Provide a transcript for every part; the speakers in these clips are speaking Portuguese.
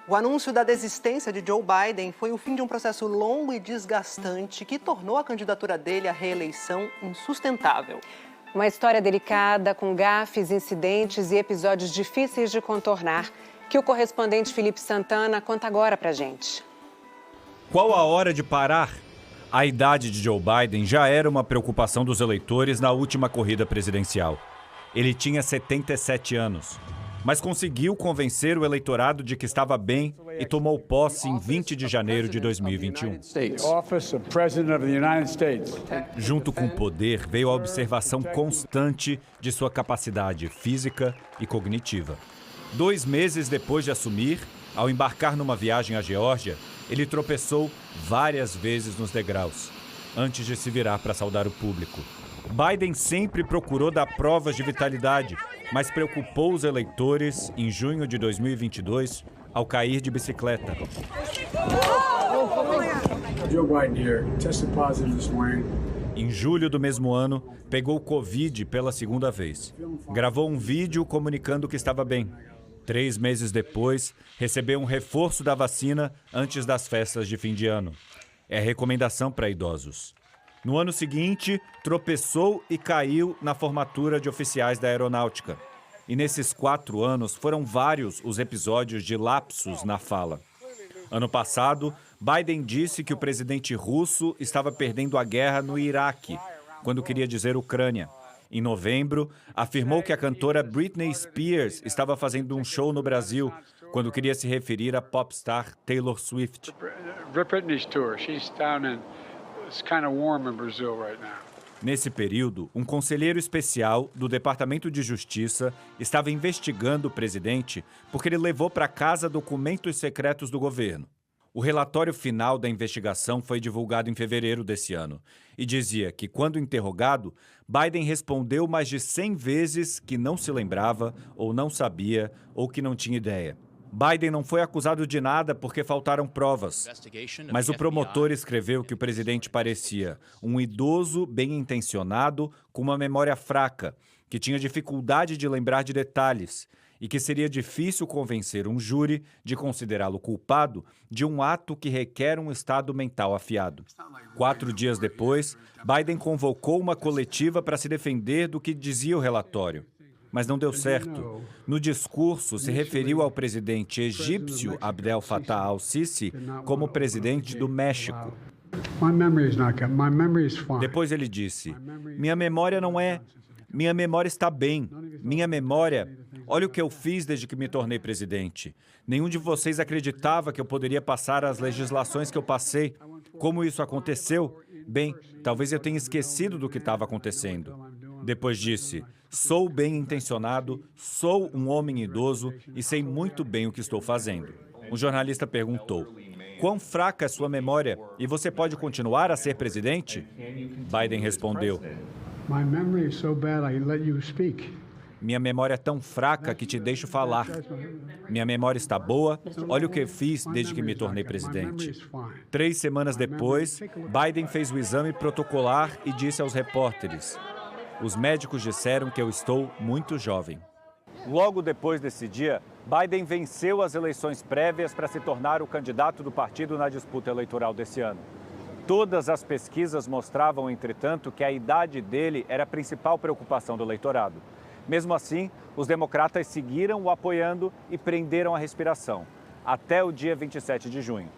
O anúncio da desistência de Joe Biden foi o fim de um processo longo e desgastante que tornou a candidatura dele à reeleição insustentável. Uma história delicada, com gafes, incidentes e episódios difíceis de contornar, que o correspondente Felipe Santana conta agora pra gente. Qual a hora de parar? A idade de Joe Biden já era uma preocupação dos eleitores na última corrida presidencial. Ele tinha 77 anos, mas conseguiu convencer o eleitorado de que estava bem e tomou posse em 20 de janeiro de 2021. Junto com o poder veio a observação constante de sua capacidade física e cognitiva. 2 meses depois de assumir, ao embarcar numa viagem à Geórgia, ele tropeçou várias vezes nos degraus, antes de se virar para saudar o público. Biden sempre procurou dar provas de vitalidade, mas preocupou os eleitores em junho de 2022 ao cair de bicicleta. Em julho do mesmo ano, pegou Covid pela segunda vez. Gravou um vídeo comunicando que estava bem. 3 meses depois, recebeu um reforço da vacina antes das festas de fim de ano. É recomendação para idosos. No ano seguinte, tropeçou e caiu na formatura de oficiais da aeronáutica. E nesses 4 anos, foram vários os episódios de lapsos na fala. Ano passado, Biden disse que o presidente russo estava perdendo a guerra no Iraque, quando queria dizer Ucrânia. Em novembro, afirmou que a cantora Britney Spears estava fazendo um show no Brasil, quando queria se referir à popstar Taylor Swift. Nesse período, um conselheiro especial do Departamento de Justiça estava investigando o presidente porque ele levou para casa documentos secretos do governo. O relatório final da investigação foi divulgado em fevereiro desse ano e dizia que, quando interrogado, Biden respondeu mais de 100 vezes que não se lembrava, ou não sabia, ou que não tinha ideia. Biden não foi acusado de nada porque faltaram provas, mas o promotor escreveu que o presidente parecia um idoso bem-intencionado com uma memória fraca, que tinha dificuldade de lembrar de detalhes e que seria difícil convencer um júri de considerá-lo culpado de um ato que requer um estado mental afiado. 4 dias depois, Biden convocou uma coletiva para se defender do que dizia o relatório. Mas não deu certo. No discurso, se referiu ao presidente egípcio Abdel Fattah al-Sisi como presidente do México. Depois ele disse: minha memória não é... Minha memória está bem. Minha memória... Olha o que eu fiz desde que me tornei presidente. Nenhum de vocês acreditava que eu poderia passar as legislações que eu passei. Como isso aconteceu? Bem, talvez eu tenha esquecido do que estava acontecendo. Depois disse: sou bem-intencionado, sou um homem idoso e sei muito bem o que estou fazendo. O jornalista perguntou: quão fraca é sua memória e você pode continuar a ser presidente? Biden respondeu: minha memória é tão fraca que te deixo falar. Minha memória está boa, olha o que eu fiz desde que me tornei presidente. 3 semanas depois, Biden fez o exame protocolar e disse aos repórteres: os médicos disseram que eu estou muito jovem. Logo depois desse dia, Biden venceu as eleições prévias para se tornar o candidato do partido na disputa eleitoral desse ano. Todas as pesquisas mostravam, entretanto, que a idade dele era a principal preocupação do eleitorado. Mesmo assim, os democratas seguiram o apoiando e prenderam a respiração, até o dia 27 de junho.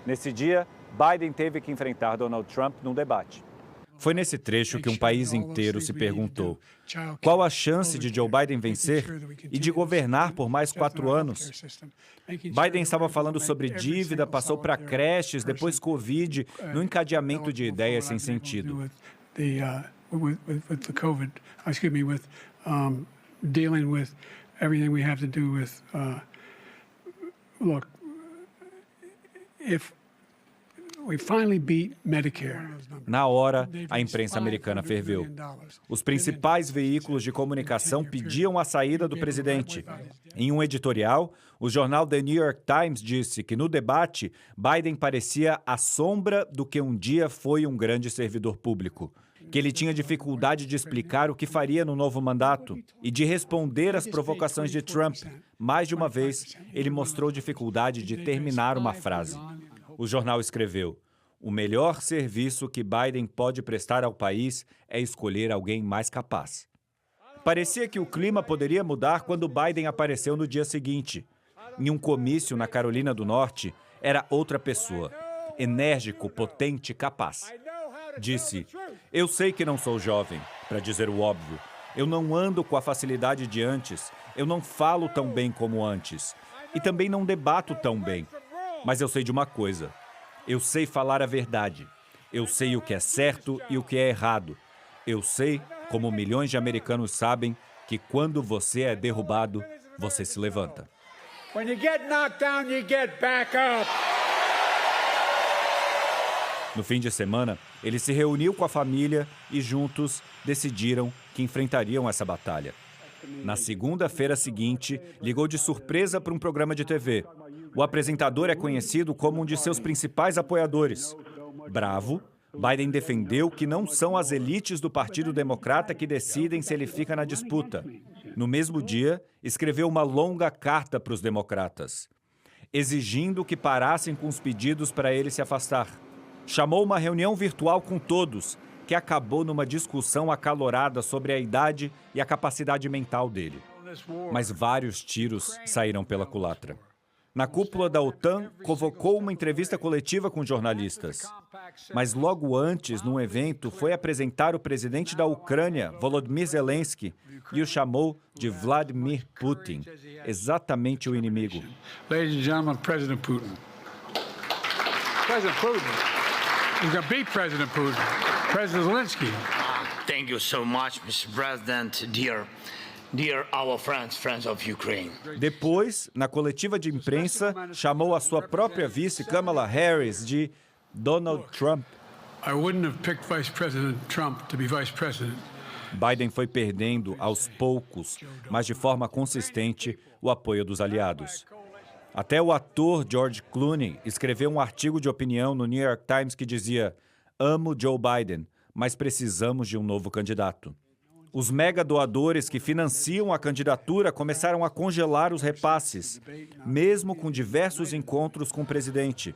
Nesse dia, Biden teve que enfrentar Donald Trump num debate. Foi nesse trecho que um país inteiro se perguntou: qual a chance de Joe Biden vencer e de governar por mais 4 anos? Biden estava falando sobre dívida, passou para creches, depois Covid, no encadeamento de ideias sem sentido. Na hora, a imprensa americana ferveu. Os principais veículos de comunicação pediam a saída do presidente. Em um editorial, o jornal The New York Times disse que no debate, Biden parecia a sombra do que um dia foi um grande servidor público, que ele tinha dificuldade de explicar o que faria no novo mandato e de responder às provocações de Trump. Mais de uma vez, ele mostrou dificuldade de terminar uma frase. O jornal escreveu: "O melhor serviço que Biden pode prestar ao país é escolher alguém mais capaz." Parecia que o clima poderia mudar quando Biden apareceu no dia seguinte. Em um comício na Carolina do Norte, era outra pessoa, enérgico, potente, capaz. Disse: "Eu sei que não sou jovem, para dizer o óbvio. Eu não ando com a facilidade de antes, eu não falo tão bem como antes, e também não debato tão bem. Mas eu sei de uma coisa, eu sei falar a verdade. Eu sei o que é certo e o que é errado. Eu sei, como milhões de americanos sabem, que quando você é derrubado, você se levanta." When you get knocked down, you get back up. No fim de semana, ele se reuniu com a família e juntos decidiram que enfrentariam essa batalha. Na segunda-feira seguinte, ligou de surpresa para um programa de TV. O apresentador é conhecido como um de seus principais apoiadores. Bravo, Biden defendeu que não são as elites do Partido Democrata que decidem se ele fica na disputa. No mesmo dia, escreveu uma longa carta para os democratas, exigindo que parassem com os pedidos para ele se afastar. Chamou uma reunião virtual com todos, que acabou numa discussão acalorada sobre a idade e a capacidade mental dele. Mas vários tiros saíram pela culatra. Na cúpula da OTAN, convocou uma entrevista coletiva com jornalistas. Mas logo antes, num evento, foi apresentar o presidente da Ucrânia, Volodymyr Zelensky, e o chamou de Vladimir Putin, exatamente o inimigo. Ladies and gentlemen, President Putin. President Putin. He's going to beat President Putin. President Zelensky. Thank you so much, Mr. President. Dear our friends of Ukraine. Depois, na coletiva de imprensa, chamou a sua própria vice, Kamala Harris, de Donald Trump. I wouldn't have picked Vice President Trump to be Vice President. Biden foi perdendo, aos poucos, mas de forma consistente, o apoio dos aliados. Até o ator George Clooney escreveu um artigo de opinião no New York Times que dizia: "Amo Joe Biden, mas precisamos de um novo candidato." Os mega doadores que financiam a candidatura começaram a congelar os repasses, mesmo com diversos encontros com o presidente.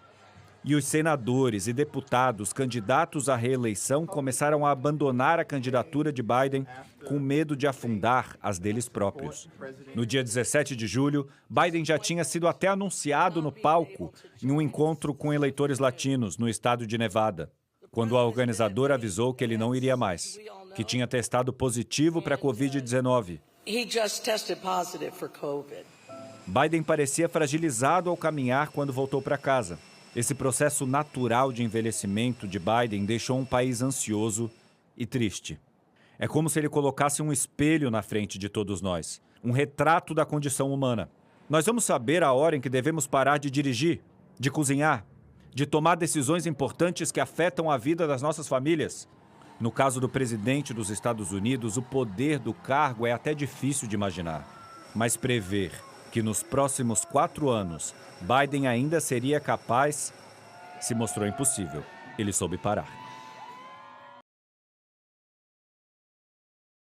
E os senadores e deputados candidatos à reeleição começaram a abandonar a candidatura de Biden com medo de afundar as deles próprios. No dia 17 de julho, Biden já tinha sido até anunciado no palco em um encontro com eleitores latinos no estado de Nevada, quando a organizadora avisou que ele não iria mais, que tinha testado positivo para a Covid-19. Biden parecia fragilizado ao caminhar quando voltou para casa. Esse processo natural de envelhecimento de Biden deixou um país ansioso e triste. É como se ele colocasse um espelho na frente de todos nós, um retrato da condição humana. Nós vamos saber a hora em que devemos parar de dirigir, de cozinhar, de tomar decisões importantes que afetam a vida das nossas famílias. No caso do presidente dos Estados Unidos, o poder do cargo é até difícil de imaginar. Mas prever que nos próximos 4 anos Biden ainda seria capaz se mostrou impossível. Ele soube parar.